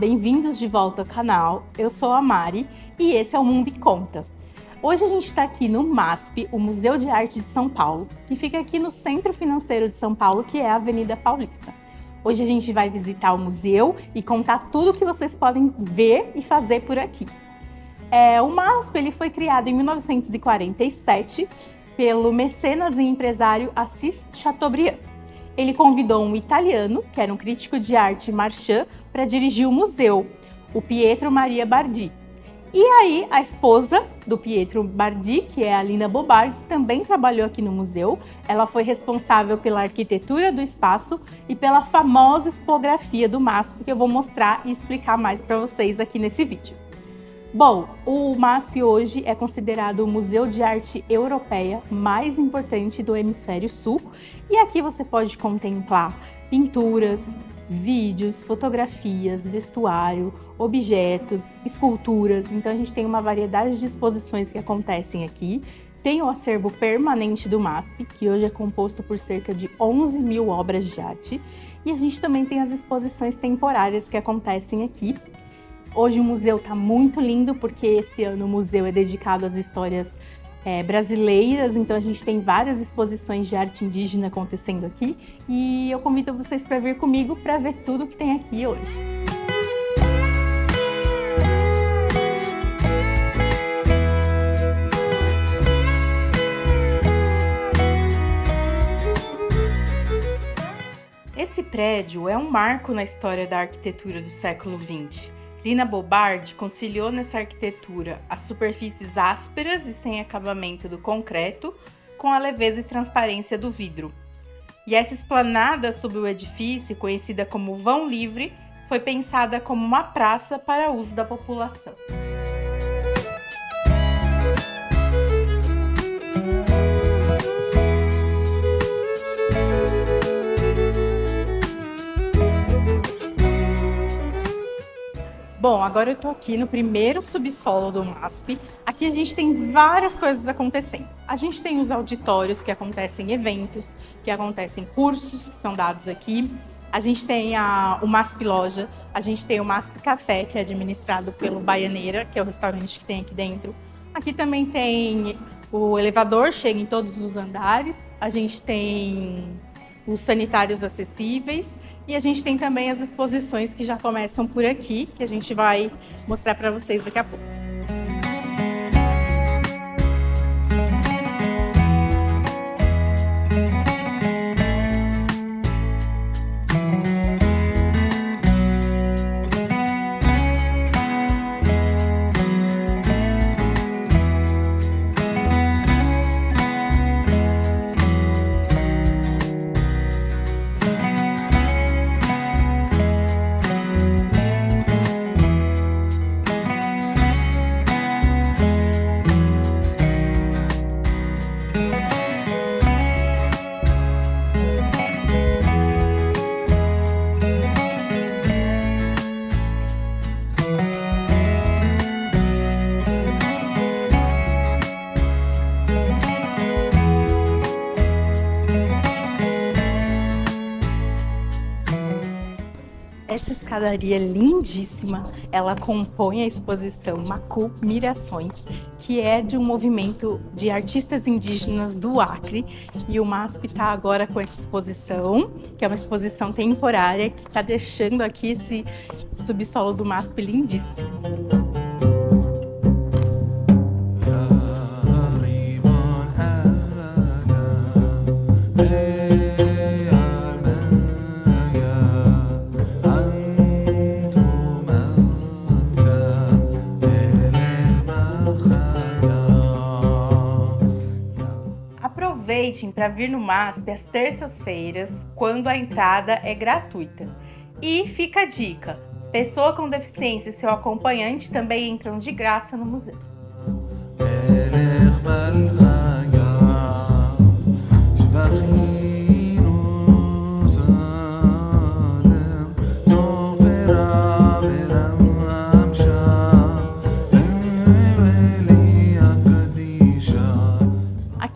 bem-vindos de volta ao canal. Eu sou a Mari e esse é o Mundo e Conta. Hoje a gente está aqui no MASP, o Museu de Arte de São Paulo, que fica aqui no Centro Financeiro de São Paulo, que é a Avenida Paulista. Hoje a gente vai visitar o museu e contar tudo o que vocês podem ver e fazer por aqui. O MASP ele foi criado em 1947 pelo mecenas e empresário Assis Chateaubriand. Ele convidou um italiano, que era um crítico de arte marchand, para dirigir o museu, o Pietro Maria Bardi. E aí, a esposa do Pietro Bardi, que é a Lina Bo Bardi, também trabalhou aqui no museu. Ela foi responsável pela arquitetura do espaço e pela famosa expografia do MASP, que eu vou mostrar e explicar mais para vocês aqui nesse vídeo. Bom, o MASP hoje é considerado o museu de arte europeia mais importante do Hemisfério Sul e aqui você pode contemplar pinturas, vídeos, fotografias, vestuário, objetos, esculturas. Então a gente tem uma variedade de exposições que acontecem aqui. Tem o acervo permanente do MASP, que hoje é composto por cerca de 11 mil obras de arte. E a gente também tem as exposições temporárias que acontecem aqui. Hoje o museu está muito lindo porque esse ano o museu é dedicado às histórias brasileiras, então a gente tem várias exposições de arte indígena acontecendo aqui e eu convido vocês para vir comigo para ver tudo que tem aqui hoje. Esse prédio é um marco na história da arquitetura do século XX. Lina Bo Bardi conciliou nessa arquitetura as superfícies ásperas e sem acabamento do concreto com a leveza e transparência do vidro. E essa esplanada sob o edifício, conhecida como Vão Livre, foi pensada como uma praça para uso da população. Bom, agora eu tô aqui no primeiro subsolo do MASP. Aqui a gente tem várias coisas acontecendo. A gente tem os auditórios que acontecem eventos, que acontecem cursos que são dados aqui. A gente tem o MASP Loja, a gente tem o MASP Café, que é administrado pelo Baianeira, que é o restaurante que tem aqui dentro. Aqui também tem o elevador, chega em todos os andares. A gente tem os sanitários acessíveis e a gente tem também as exposições que já começam por aqui, que a gente vai mostrar para vocês daqui a pouco. Essa escadaria lindíssima, ela compõe a exposição Macu Mirações, que é de um movimento de artistas indígenas do Acre. E o MASP está agora com essa exposição, que é uma exposição temporária, que está deixando aqui esse subsolo do MASP lindíssimo. Aproveitem para vir no MASP às terças-feiras, quando a entrada é gratuita. E fica a dica, pessoa com deficiência e seu acompanhante também entram de graça no museu.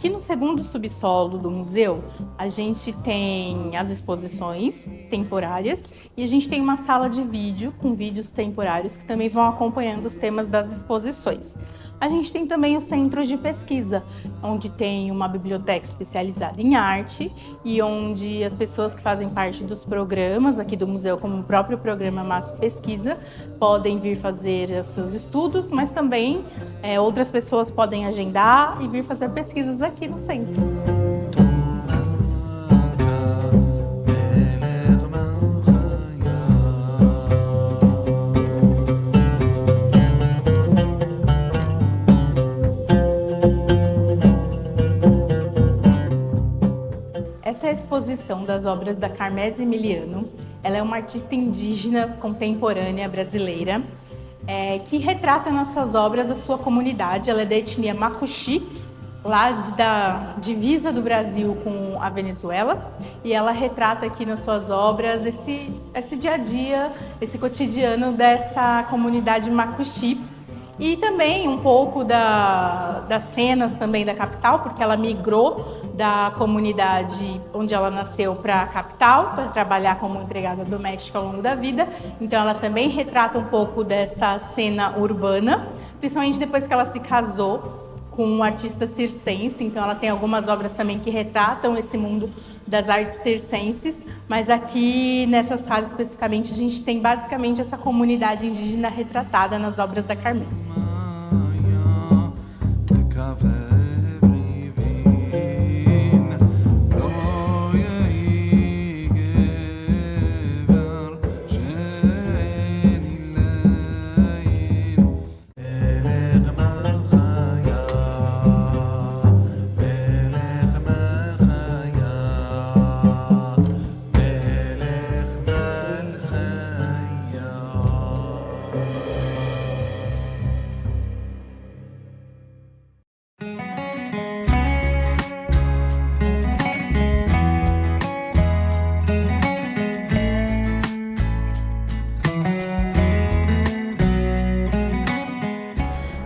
Aqui no segundo subsolo do museu, a gente tem as exposições temporárias e a gente tem uma sala de vídeo com vídeos temporários que também vão acompanhando os temas das exposições. A gente tem também o centro de pesquisa, onde tem uma biblioteca especializada em arte e onde as pessoas que fazem parte dos programas aqui do museu, como o próprio programa MASP Pesquisa, podem vir fazer os seus estudos, mas também outras pessoas podem agendar e vir fazer pesquisas aqui no centro. Essa é a exposição das obras da Carmese Emiliano. Ela é uma artista indígena contemporânea brasileira que retrata nas suas obras a sua comunidade. Ela é da etnia Macuxi, lá da divisa do Brasil com a Venezuela, e ela retrata aqui nas suas obras esse dia a dia, esse cotidiano dessa comunidade Macuxi. E também um pouco das cenas também da capital, porque ela migrou da comunidade onde ela nasceu para a capital, para trabalhar como empregada doméstica ao longo da vida. Então ela também retrata um pouco dessa cena urbana, principalmente depois que ela se casou com um artista circense. Então ela tem algumas obras também que retratam esse mundo das artes circenses, mas aqui nessa sala especificamente a gente tem basicamente essa comunidade indígena retratada nas obras da Carmese.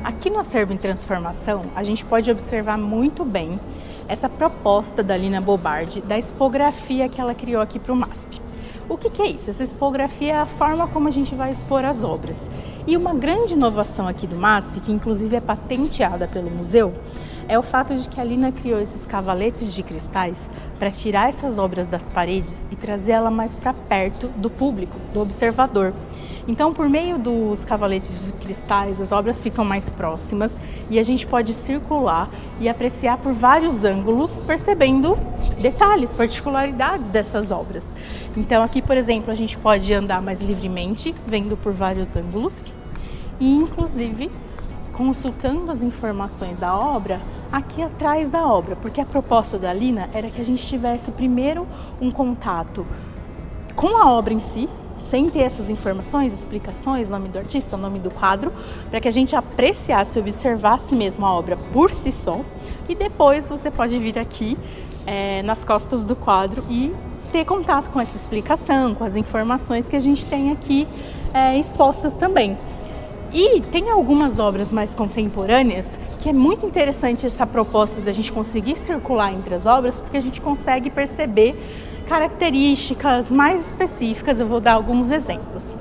Aqui no Acervo em Transformação, a gente pode observar muito bem essa proposta da Lina Bobardi, da expografia que ela criou aqui para o MASP. O que é isso? Essa expografia é a forma como a gente vai expor as obras. E uma grande inovação aqui do MASP, que inclusive é patenteada pelo museu, é o fato de que a Lina criou esses cavaletes de cristais para tirar essas obras das paredes e trazer ela mais para perto do público, do observador. Então, por meio dos cavaletes de cristais, as obras ficam mais próximas e a gente pode circular e apreciar por vários ângulos, percebendo detalhes, particularidades dessas obras. Então, aqui, por exemplo, a gente pode andar mais livremente, vendo por vários ângulos e, inclusive, consultando as informações da obra aqui atrás da obra, porque a proposta da Lina era que a gente tivesse primeiro um contato com a obra em si, sem ter essas informações, explicações, nome do artista, nome do quadro, para que a gente apreciasse e observasse mesmo a obra por si só. E depois você pode vir aqui nas costas do quadro e ter contato com essa explicação, com as informações que a gente tem aqui expostas também. E tem algumas obras mais contemporâneas que é muito interessante essa proposta da gente conseguir circular entre as obras, porque a gente consegue perceber características mais específicas. Eu vou dar alguns exemplos.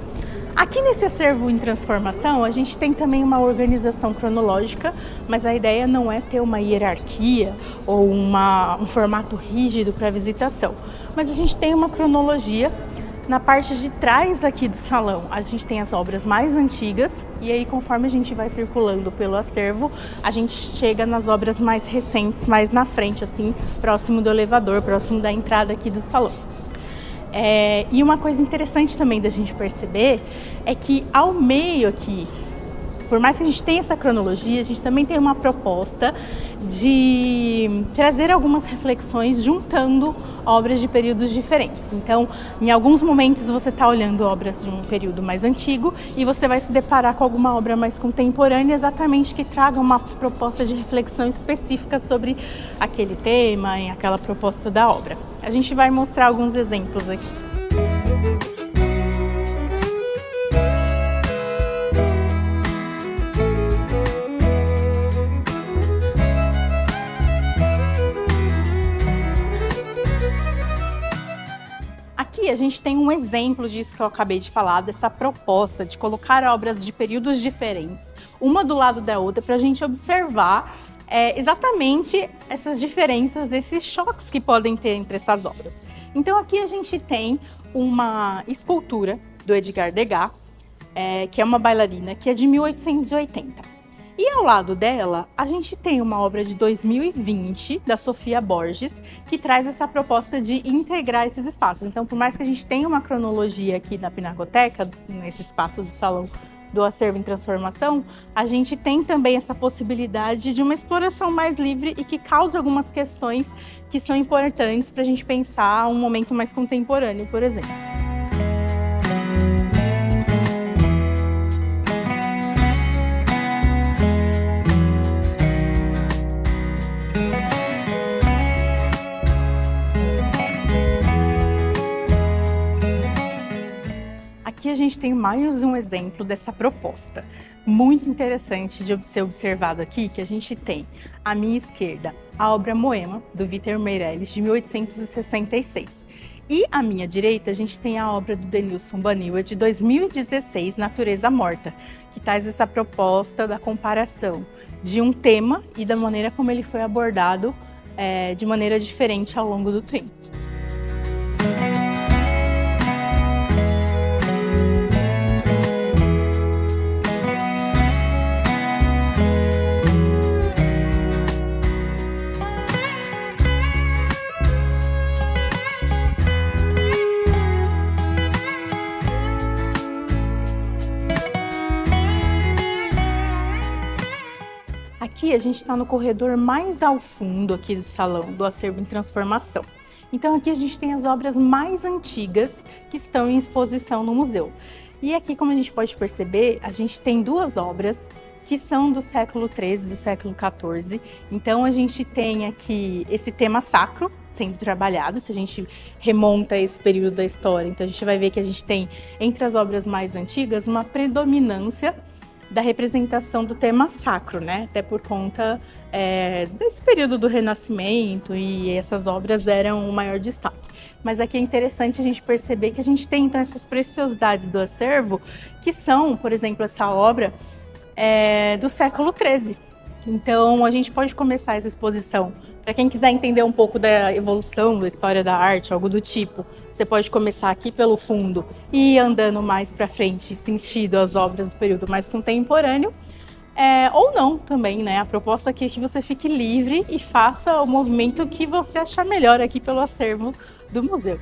Aqui nesse acervo em transformação, a gente tem também uma organização cronológica, mas a ideia não é ter uma hierarquia ou um formato rígido para visitação, mas a gente tem uma cronologia. Na parte de trás aqui do salão, a gente tem as obras mais antigas e aí, conforme a gente vai circulando pelo acervo, a gente chega nas obras mais recentes, mais na frente, assim, próximo do elevador, próximo da entrada aqui do salão. E uma coisa interessante também da gente perceber é que ao meio aqui, por mais que a gente tenha essa cronologia, a gente também tem uma proposta de trazer algumas reflexões juntando obras de períodos diferentes. Então, em alguns momentos você está olhando obras de um período mais antigo e você vai se deparar com alguma obra mais contemporânea, exatamente que traga uma proposta de reflexão específica sobre aquele tema e aquela proposta da obra. A gente vai mostrar alguns exemplos aqui. Aqui a gente tem um exemplo disso que eu acabei de falar, dessa proposta de colocar obras de períodos diferentes, uma do lado da outra, para a gente observar exatamente essas diferenças, esses choques que podem ter entre essas obras. Então aqui a gente tem uma escultura do Edgar Degas, que é uma bailarina, que é de 1880. E ao lado dela, a gente tem uma obra de 2020, da Sofia Borges, que traz essa proposta de integrar esses espaços. Então, por mais que a gente tenha uma cronologia aqui na Pinacoteca, nesse espaço do Salão do Acervo em Transformação, a gente tem também essa possibilidade de uma exploração mais livre e que causa algumas questões que são importantes para a gente pensar um momento mais contemporâneo, por exemplo. Aqui a gente tem mais um exemplo dessa proposta, muito interessante de ser observado aqui, que a gente tem à minha esquerda a obra Moema, do Vítor Meirelles, de 1866. E à minha direita a gente tem a obra do Denilson Baniwa, de 2016, Natureza Morta, que traz essa proposta da comparação de um tema e da maneira como ele foi abordado de maneira diferente ao longo do tempo. Aqui a gente está no corredor mais ao fundo aqui do Salão do Acervo em Transformação. Então aqui a gente tem as obras mais antigas que estão em exposição no museu. E aqui, como a gente pode perceber, a gente tem duas obras que são do século XIII, do século XIV. Então a gente tem aqui esse tema sacro sendo trabalhado, se a gente remonta a esse período da história. Então a gente vai ver que a gente tem, entre as obras mais antigas, uma predominância da representação do tema sacro, né? Até por conta desse período do Renascimento, e essas obras eram o maior destaque. Mas aqui é interessante a gente perceber que a gente tem então essas preciosidades do acervo, que são, por exemplo, essa obra do século XIII. Então a gente pode começar essa exposição. Para quem quiser entender um pouco da evolução da história da arte, algo do tipo, você pode começar aqui pelo fundo e ir andando mais para frente, sentido as obras do período mais contemporâneo, ou não também, né? A proposta aqui é que você fique livre e faça o movimento que você achar melhor aqui pelo acervo do museu.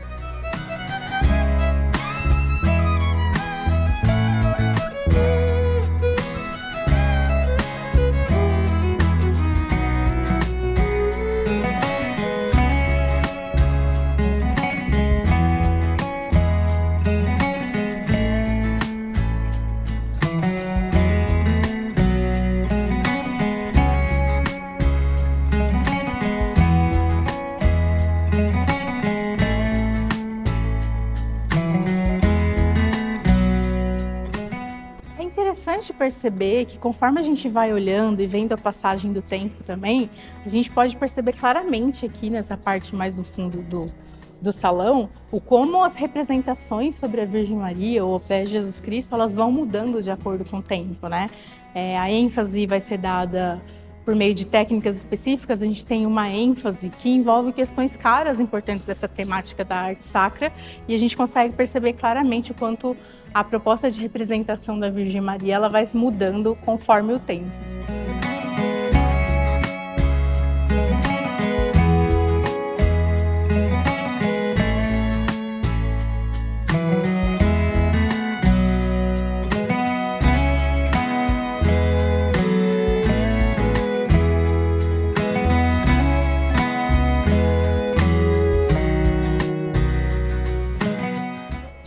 É interessante perceber que conforme a gente vai olhando e vendo a passagem do tempo também, a gente pode perceber claramente aqui nessa parte mais do fundo do salão, o como as representações sobre a Virgem Maria ou o pé de Jesus Cristo, elas vão mudando de acordo com o tempo, né? A ênfase vai ser dada por meio de técnicas específicas. A gente tem uma ênfase que envolve questões caras importantes dessa temática da arte sacra, e a gente consegue perceber claramente o quanto a proposta de representação da Virgem Maria ela vai se mudando conforme o tempo.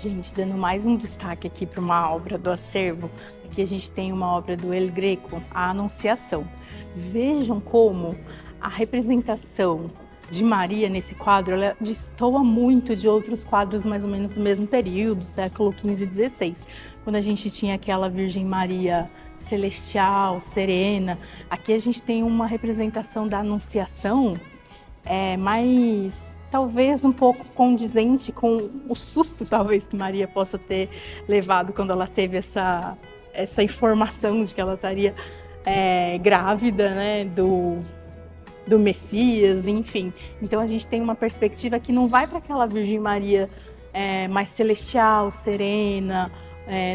Gente, dando mais um destaque aqui para uma obra do acervo, aqui a gente tem uma obra do El Greco, a Anunciação. Vejam como a representação de Maria nesse quadro, ela destoa muito de outros quadros mais ou menos do mesmo período, século XV e XVI, quando a gente tinha aquela Virgem Maria celestial, serena. Aqui a gente tem uma representação da Anunciação mais, talvez um pouco condizente com o susto, talvez, que Maria possa ter levado quando ela teve essa informação de que ela estaria grávida, né, do Messias, enfim. Então a gente tem uma perspectiva que não vai para aquela Virgem Maria mais celestial, serena,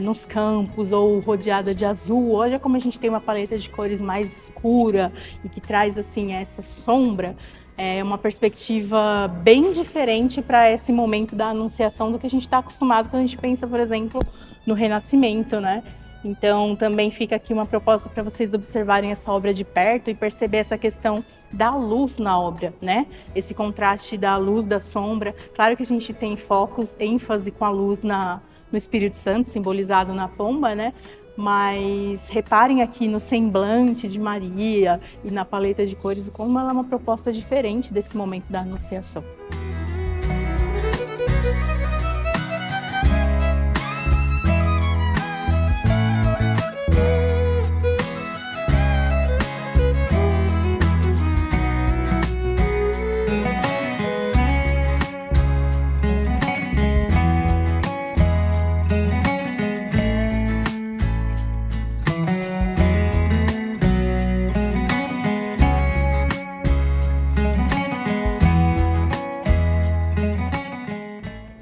nos campos ou rodeada de azul. Olha como a gente tem uma paleta de cores mais escura e que traz assim essa sombra. É uma perspectiva bem diferente para esse momento da anunciação do que a gente está acostumado quando a gente pensa, por exemplo, no Renascimento, né? Então também fica aqui uma proposta para vocês observarem essa obra de perto e perceber essa questão da luz na obra, né? Esse contraste da luz, da sombra. Claro que a gente tem focos, ênfase com a luz no Espírito Santo, simbolizado na pomba, né? Mas reparem aqui no semblante de Maria e na paleta de cores, como ela é uma proposta diferente desse momento da Anunciação.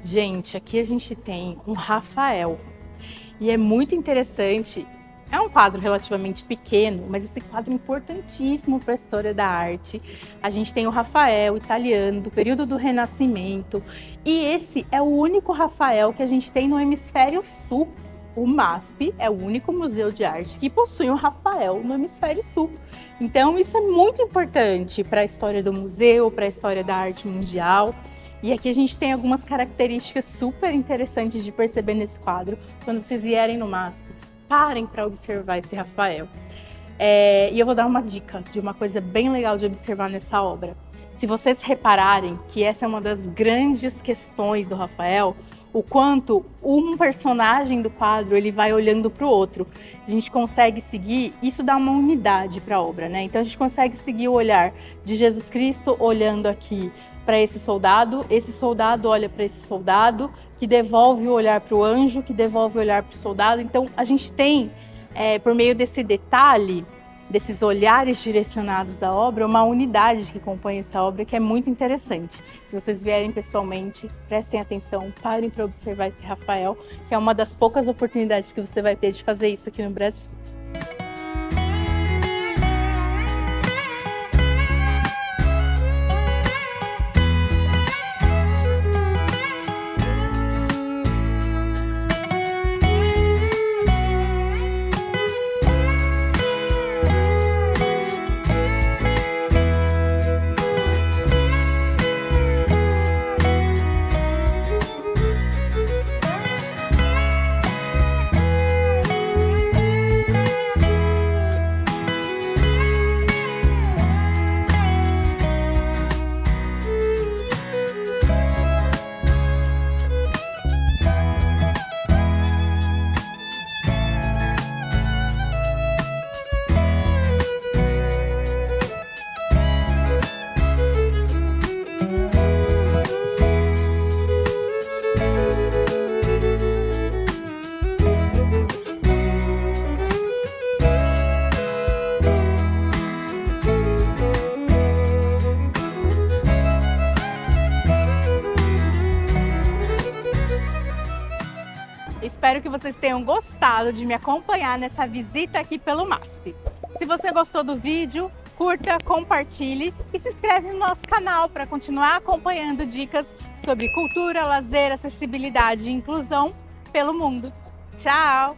Gente, aqui a gente tem um Rafael e é muito interessante. É um quadro relativamente pequeno, mas esse quadro é importantíssimo para a história da arte. A gente tem o Rafael italiano do período do Renascimento e esse é o único Rafael que a gente tem no hemisfério sul. O MASP é o único museu de arte que possui um Rafael no hemisfério sul. Então isso é muito importante para a história do museu, para a história da arte mundial. E aqui a gente tem algumas características super interessantes de perceber nesse quadro. Quando vocês vierem no MASP, parem para observar esse Rafael. E eu vou dar uma dica de uma coisa bem legal de observar nessa obra. Se vocês repararem que essa é uma das grandes questões do Rafael, o quanto um personagem do quadro ele vai olhando para o outro. A gente consegue seguir, isso dá uma unidade para a obra, né? Então a gente consegue seguir o olhar de Jesus Cristo olhando aqui para esse soldado olha para esse soldado, que devolve o olhar para o anjo, que devolve o olhar para o soldado. Então a gente tem, por meio desse detalhe, desses olhares direcionados da obra, uma unidade que compõe essa obra que é muito interessante. Se vocês vierem pessoalmente, prestem atenção, parem para observar esse Rafael, que é uma das poucas oportunidades que você vai ter de fazer isso aqui no Brasil. Espero que vocês tenham gostado de me acompanhar nessa visita aqui pelo MASP. Se você gostou do vídeo, curta, compartilhe e se inscreve no nosso canal para continuar acompanhando dicas sobre cultura, lazer, acessibilidade e inclusão pelo mundo. Tchau!